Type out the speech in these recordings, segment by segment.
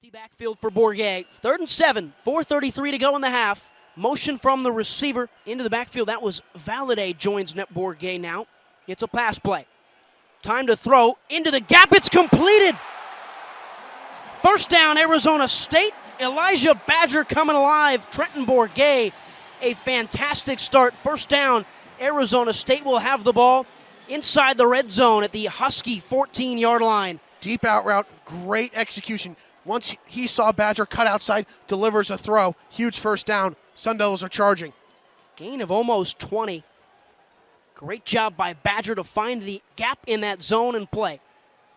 Empty backfield for Bourget. 3rd and 7, 4:33 to go in the half. Motion from the receiver into the backfield. That was Valade joins Net Bourget now. It's a pass play. Time to throw into the gap. It's completed. First down, Arizona State. Elijah Badger coming alive. Trenton Bourget, a fantastic start. First down, Arizona State will have the ball inside the red zone at the Husky 14-yard line. Deep out route, great execution. Once he saw Badger cut outside, delivers a throw. Huge first down. Sun Devils are charging. Gain of almost 20. Great job by Badger to find the gap in that zone and play.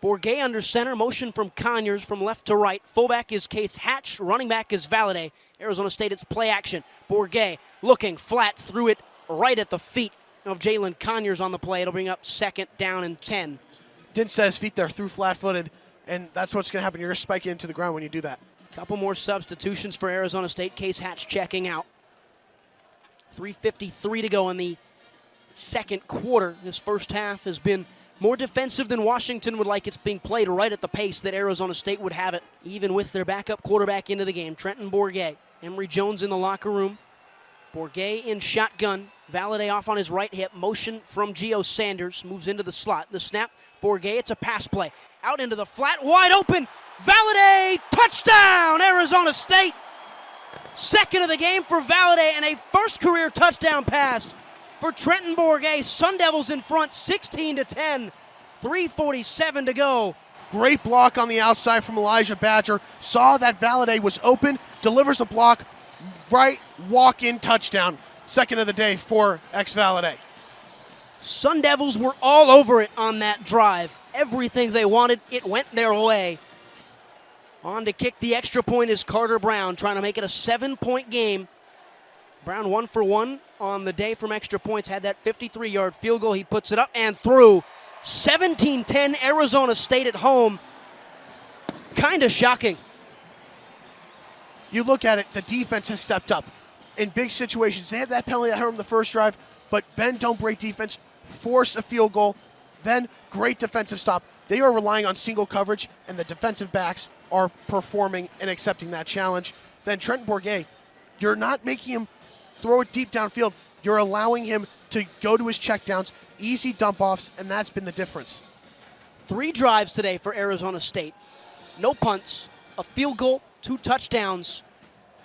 Bourget under center, motion from Conyers from left to right. Fullback is Case Hatch, running back is Valade. Arizona State, it's play action. Bourget looking flat, threw it right at the feet of Jalen Conyers on the play. It'll bring up 2nd down and 10. Didn't set his feet there, threw flat-footed, and that's what's going to happen. You're going to spike it into the ground when you do that. Couple more substitutions for Arizona State. Case Hatch checking out. 3:53 to go in the second quarter. This first half has been more defensive than Washington would like. It's being played right at the pace that Arizona State would have it, even with their backup quarterback into the game, Trenton Bourget. Emory Jones in the locker room. Bourget in shotgun. Valade off on his right hip. Motion from Gio Sanders. Moves into the slot. The snap. Bourget, it's a pass play. Out into the flat. Wide open. Valade. Touchdown, Arizona State. Second of the game for Valade and a first career touchdown pass for Trenton Bourget. Sun Devils in front 16-10. 3:47 to go. Great block on the outside from Elijah Badger. Saw that Valade was open. Delivers the block. Right walk-in touchdown. Second of the day for ex-Valade. Sun Devils were all over it on that drive. Everything they wanted, it went their way. On to kick the extra point is Carter Brown, trying to make it a 7-point game. Brown 1 for 1 on the day from extra points. Had that 53-yard field goal. He puts it up and through. 17-10 Arizona State at home. Kind of shocking. You look at it, the defense has stepped up in big situations. They had that penalty that hurt them the first drive, but bend, don't break defense, force a field goal, then great defensive stop. They are relying on single coverage, and the defensive backs are performing and accepting that challenge. Then Trenton Bourget, you're not making him throw it deep downfield. You're allowing him to go to his checkdowns, easy dump-offs, and that's been the difference. 3 drives today for Arizona State. No punts, a field goal, 2 touchdowns.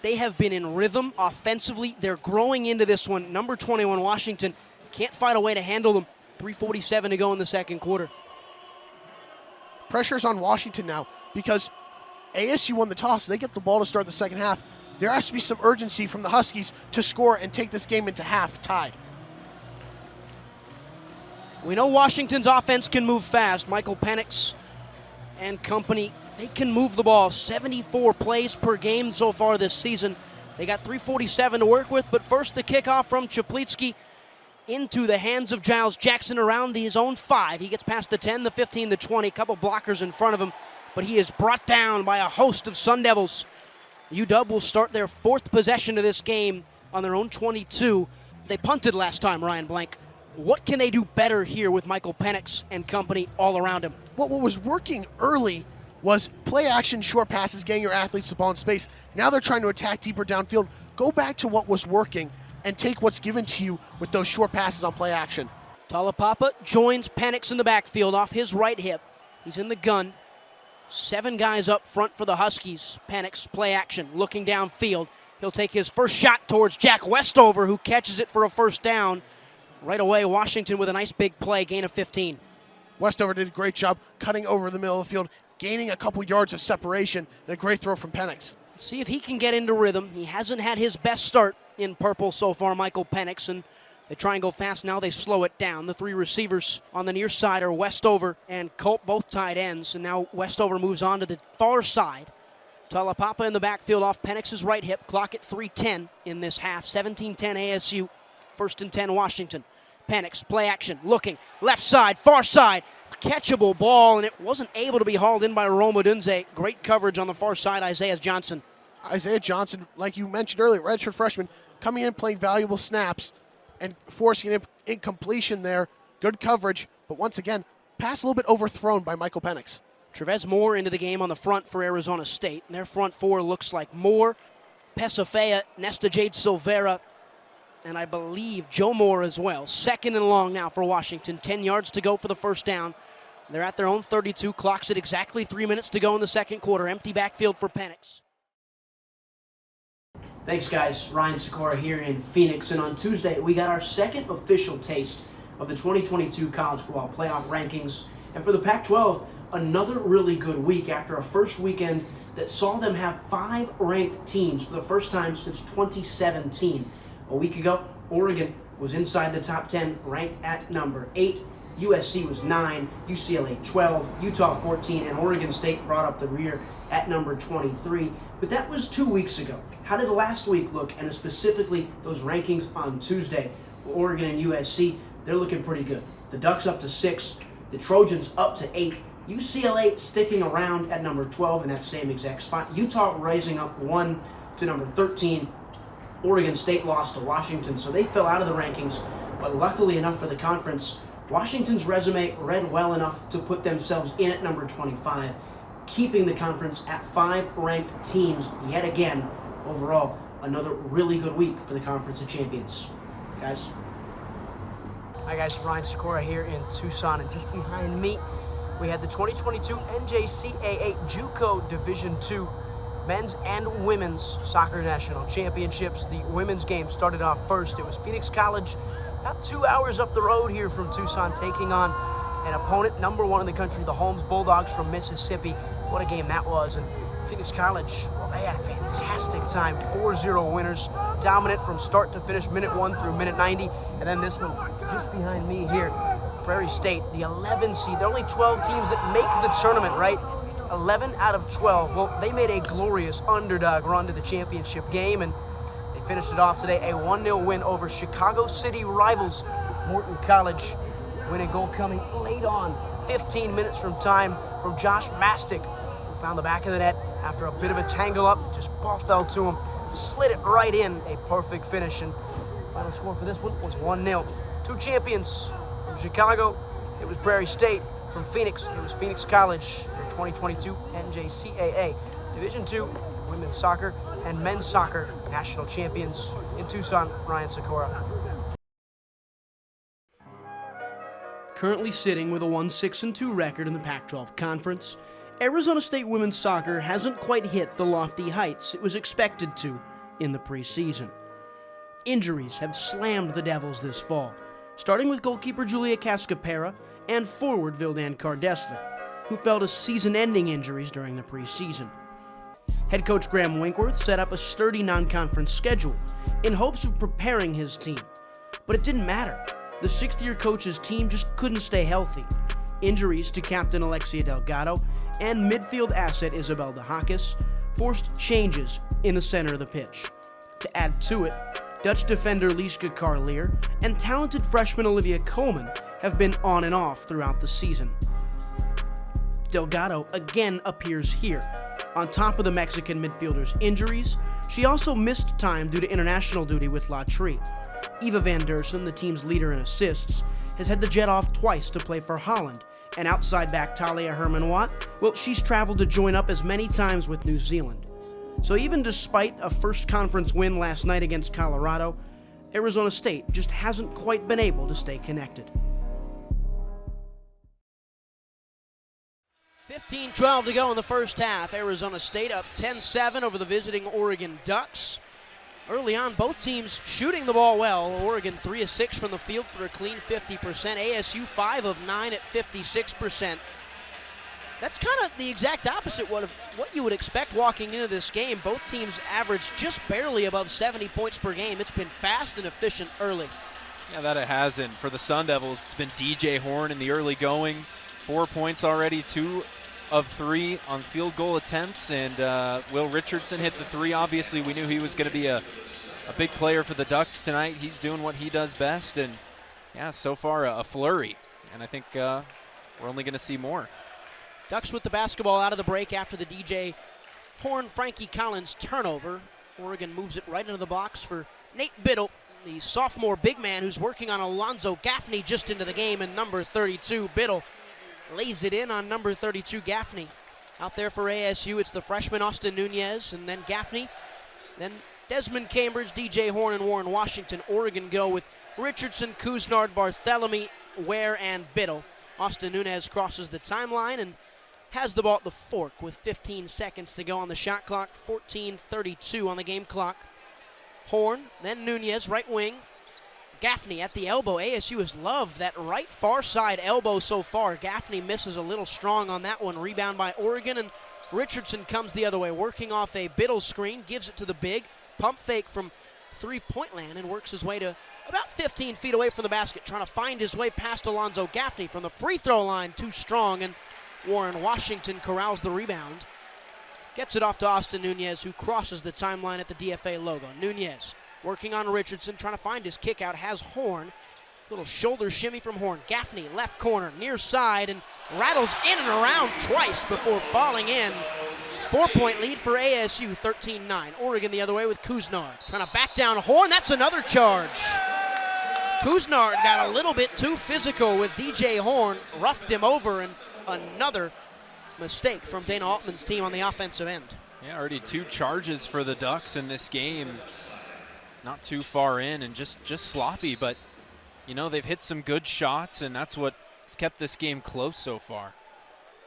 They have been in rhythm offensively. They're growing into this one. Number 21, Washington, can't find a way to handle them. 3:47 to go in the second quarter. Pressure's on Washington now because ASU won the toss. They get the ball to start the second half. There has to be some urgency from the Huskies to score and take this game into half tied. We know Washington's offense can move fast. Michael Penix and company, they can move the ball. 74 plays per game so far this season. They got 3:47 to work with, but first the kickoff from Chaplitsky into the hands of Giles Jackson around his own 5. He gets past the 10, the 15, the 20, a couple blockers in front of him, but he is brought down by a host of Sun Devils. UW will start their 4th possession of this game on their own 22. They punted last time, Ryan Blank. What can they do better here with Michael Penix and company all around him? What was working early was play action, short passes, getting your athletes the ball in space. Now they're trying to attack deeper downfield. Go back to what was working and take what's given to you with those short passes on play action. Talapapa joins Penix in the backfield off his right hip. He's in the gun. 7 guys up front for the Huskies. Penix, play action, looking downfield. He'll take his first shot towards Jack Westover, who catches it for a first down. Right away, Washington with a nice big play, gain of 15. Westover did a great job cutting over the middle of the field, gaining a couple yards of separation, and a great throw from Penix. See if he can get into rhythm. He hasn't had his best start in purple so far, Michael Penix, and they try and go fast. Now they slow it down. The 3 receivers on the near side are Westover and Culp, both tight ends, and now Westover moves on to the far side. Talapapa in the backfield off Penix's right hip. Clock at 3:10 in this half. 17-10 ASU. 1st and 10 Washington. Penix, play action, looking, left side, far side, catchable ball, and it wasn't able to be hauled in by Roma Dunze. Great coverage on the far side, Isaiah Johnson. Isaiah Johnson, like you mentioned earlier, redshirt freshman, coming in playing valuable snaps and forcing an incompletion there. Good coverage, but once again, pass a little bit overthrown by Michael Penix. Trevez Moore into the game on the front for Arizona State. Their front four looks like Moore, Pesafea, Nesta Jade Silvera, and I believe Joe Moore as well. Second and long now for Washington. 10 yards to go for the first down. They're at their own 32. Clock's at exactly 3 minutes to go in the second quarter. Empty backfield for Penix. Thanks, guys. Ryan Sykora here in Phoenix. And on Tuesday, we got our second official taste of the 2022 college football playoff rankings. And for the Pac-12, another really good week after a first weekend that saw them have 5 ranked teams for the first time since 2017. A week ago, Oregon was inside the top 10, ranked at number 8. USC was 9, UCLA 12, Utah 14, and Oregon State brought up the rear at number 23. But that was 2 weeks ago. How did last week look, and specifically those rankings on Tuesday? For Oregon and USC, they're looking pretty good. The Ducks up to 6, the Trojans up to 8, UCLA sticking around at number 12 in that same exact spot. Utah rising up 1 to number 13. Oregon State lost to Washington, so they fell out of the rankings. But luckily enough for the conference, Washington's resume read well enough to put themselves in at number 25, keeping the conference at 5 ranked teams yet again. Overall, another really good week for the Conference of Champions. Guys. Hi guys, Ryan Sykora here in Tucson, and just behind me, we had the 2022 NJCAA JUCO Division II Men's and Women's Soccer National Championships. The women's game started off first. It was Phoenix College, about 2 hours up the road here from Tucson, taking on an opponent, number 1 in the country, the Holmes Bulldogs from Mississippi. What a game that was. And Phoenix College, well, they had a fantastic time. 4-0 winners, dominant from start to finish, minute 1 through minute 90. And then this one, just behind me here, Prairie State, the 11 seed. There are only 12 teams that make the tournament, right? 11 out of 12. Well, they made a glorious underdog run to the championship game, and they finished it off today, a 1-0 win over Chicago City rivals, Morton College. Winning goal coming late on, 15 minutes from time, from Josh Mastic, who found the back of the net after a bit of a tangle up. Just ball fell to him, slid it right in, a perfect finish, and final score for this one was 1-0. 2 champions from Chicago, it was Prairie State. From Phoenix, it was Phoenix College, their 2022 NJCAA Division II Women's Soccer and Men's Soccer National Champions. In Tucson, Ryan Sykora. Currently sitting with a 1-6-2 record in the Pac-12 Conference, Arizona State Women's Soccer hasn't quite hit the lofty heights it was expected to in the preseason. Injuries have slammed the Devils this fall, starting with goalkeeper Julia Cascapera and forward Vildan Cardessler, who fell to season-ending injuries during the preseason. Head coach Graham Winkworth set up a sturdy non-conference schedule in hopes of preparing his team. But it didn't matter. The sixth-year coach's team just couldn't stay healthy. Injuries to captain Alexia Delgado and midfield asset Isabel De Hakis forced changes in the center of the pitch. To add to it, Dutch defender Lieshke Carlier and talented freshman Olivia Coleman have been on and off throughout the season. Delgado again appears here. On top of the Mexican midfielder's injuries, she also missed time due to international duty with La Tri. Eva Van Dersen, the team's leader in assists, has had to jet off twice to play for Holland, and outside back Talia Herman-Watt, well, she's traveled to join up as many times with New Zealand. So even despite a first conference win last night against Colorado, Arizona State just hasn't quite been able to stay connected. 15-12 to go in the first half. Arizona State up 10-7 over the visiting Oregon Ducks. Early on, both teams shooting the ball well. Oregon 3 of 6 from the field for a clean 50%. ASU 5 of 9 at 56%. That's kind of the exact opposite of what you would expect walking into this game. Both teams averaged just barely above 70 points per game. It's been fast and efficient early. Yeah, that it has. And for the Sun Devils, it's been DJ Horn in the early going. 4 points already, 2 of 3 on field goal attempts, and Will Richardson hit the 3. Obviously, we knew he was going to be a big player for the Ducks tonight. He's doing what he does best, and yeah, so far a flurry, and I think we're only going to see more. Ducks with the basketball out of the break after the DJ Horn-Frankie Collins turnover. Oregon moves it right into the box for Nate Biddle, the sophomore big man who's working on Alonzo Gaffney just into the game, and number 32, Biddle, lays it in on number 32, Gaffney. Out there for ASU, it's the freshman Austin Nunez, and then Gaffney, then Desmond Cambridge, DJ Horn, and Warren Washington. Oregon go with Richardson, Kuznard, Barthelemy, Ware, and Biddle. Austin Nunez crosses the timeline and has the ball at the fork with 15 seconds to go on the shot clock, 14:32 on the game clock. Horn, then Nunez, right wing. Gaffney at the elbow. ASU has loved that right far side elbow so far. Gaffney misses a little strong on that one. Rebound by Oregon, and Richardson comes the other way, working off a Biddle screen, gives it to the big. Pump fake from three-point land and works his way to about 15 feet away from the basket, trying to find his way past Alonzo Gaffney from the free throw line. Too strong, and Warren Washington corrals the rebound. Gets it off to Austin Nunez, who crosses the timeline at the DFA logo. Nunez working on Richardson, trying to find his kick out, has Horn. Little shoulder shimmy from Horn. Gaffney, left corner, near side, and rattles in and around twice before falling in. 4-point lead for ASU, 13-9. Oregon the other way with Kuznard. Trying to back down Horn. That's another charge. Kuznard got a little bit too physical with DJ Horn. Roughed him over, and another mistake from Dana Altman's team on the offensive end. Yeah, already 2 charges for the Ducks in this game. Not too far in and just sloppy, but you know, they've hit some good shots, and that's what's kept this game close so far.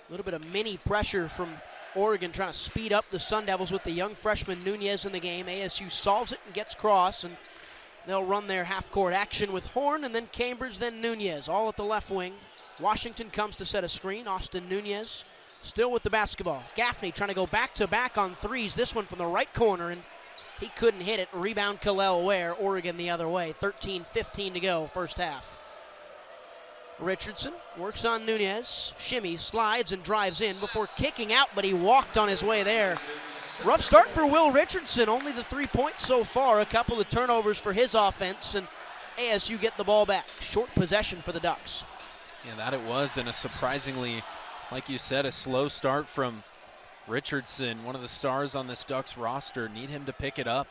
A little bit of mini pressure from Oregon trying to speed up the Sun Devils with the young freshman Nunez in the game. ASU solves it and gets cross, and they'll run their half-court action with Horn, and then Cambridge, then Nunez, all at the left wing. Washington comes to set a screen. Austin Nunez still with the basketball. Gaffney trying to go back-to-back on threes, this one from the right corner, and he couldn't hit it. Rebound Kalel Ware, Oregon the other way. 13:15 to go, first half. Richardson works on Nunez. Shimmy, slides, and drives in before kicking out, but he walked on his way there. Rough start for Will Richardson. Only the 3 points so far. A couple of turnovers for his offense, and ASU get the ball back. Short possession for the Ducks. Yeah, that it was, and a surprisingly, like you said, a slow start from Richardson, one of the stars on this Ducks roster. Need him to pick it up.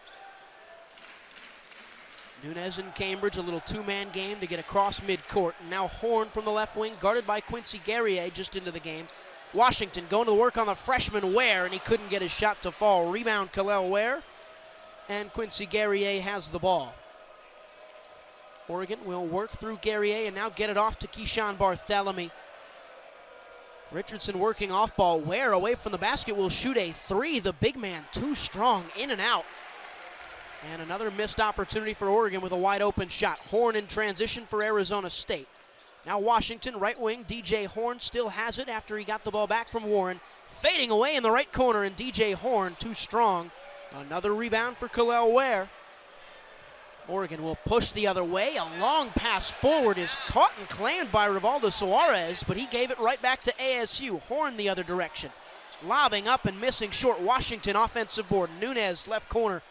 Nunez and Cambridge, a little two-man game to get across midcourt. And now Horn from the left wing, guarded by Quincy Guerrier just into the game. Washington going to work on the freshman Ware, and he couldn't get his shot to fall. Rebound Kalel Ware, and Quincy Guerrier has the ball. Oregon will work through Guerrier and now get it off to Keyshawn Barthelemy. Richardson working off ball. Ware away from the basket will shoot a three. The big man too strong, in and out. And another missed opportunity for Oregon with a wide open shot. Horn in transition for Arizona State. Now Washington, right wing. DJ Horn still has it after he got the ball back from Warren. Fading away in the right corner, and DJ Horn too strong. Another rebound for Kalel Ware. Oregon will push the other way. A long pass forward is caught and claimed by Rivaldo Suarez, but he gave it right back to ASU. Horn the other direction. Lobbing up and missing short. Washington offensive board. Nunez left corner.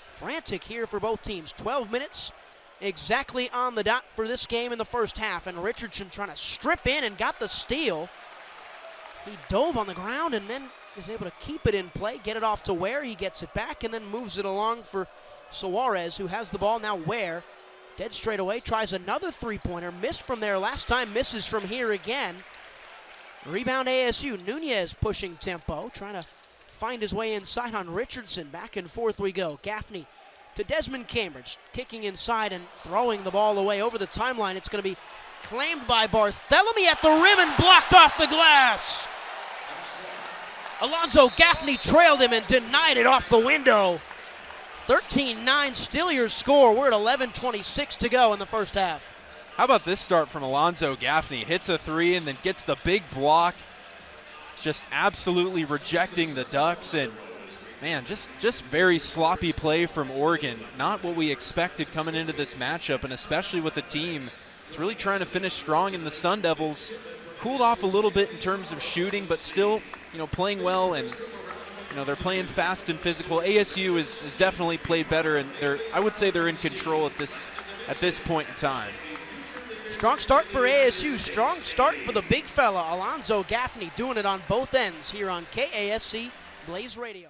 Frantic here for both teams. 12 minutes exactly on the dot for this game in the first half, and Richardson trying to strip in and got the steal. He dove on the ground and then is able to keep it in play, get it off to Ware. He gets it back and then moves it along for Suarez, who has the ball. Now Ware, dead straight away, tries another three-pointer. Missed from there last time, misses from here again. Rebound ASU. Nunez pushing tempo, trying to find his way inside on Richardson. Back and forth we go. Gaffney to Desmond Cambridge, kicking inside and throwing the ball away over the timeline. It's going to be claimed by Barthelemy at the rim and blocked off the glass. Alonzo Gaffney trailed him and denied it off the window. 13-9, still your score. We're at 11:26 to go in the first half. How about this start from Alonzo Gaffney? Hits a three and then gets the big block. Just absolutely rejecting the Ducks, and man, just very sloppy play from Oregon. Not what we expected coming into this matchup, and especially with the team that's really trying to finish strong. In the Sun Devils cooled off a little bit in terms of shooting, but still, playing well, and they're playing fast and physical. ASU is definitely played better, and I would say they're in control at this point in time. Strong start for ASU. Strong start for the big fella, Alonzo Gaffney, doing it on both ends here on KASC Blaze Radio.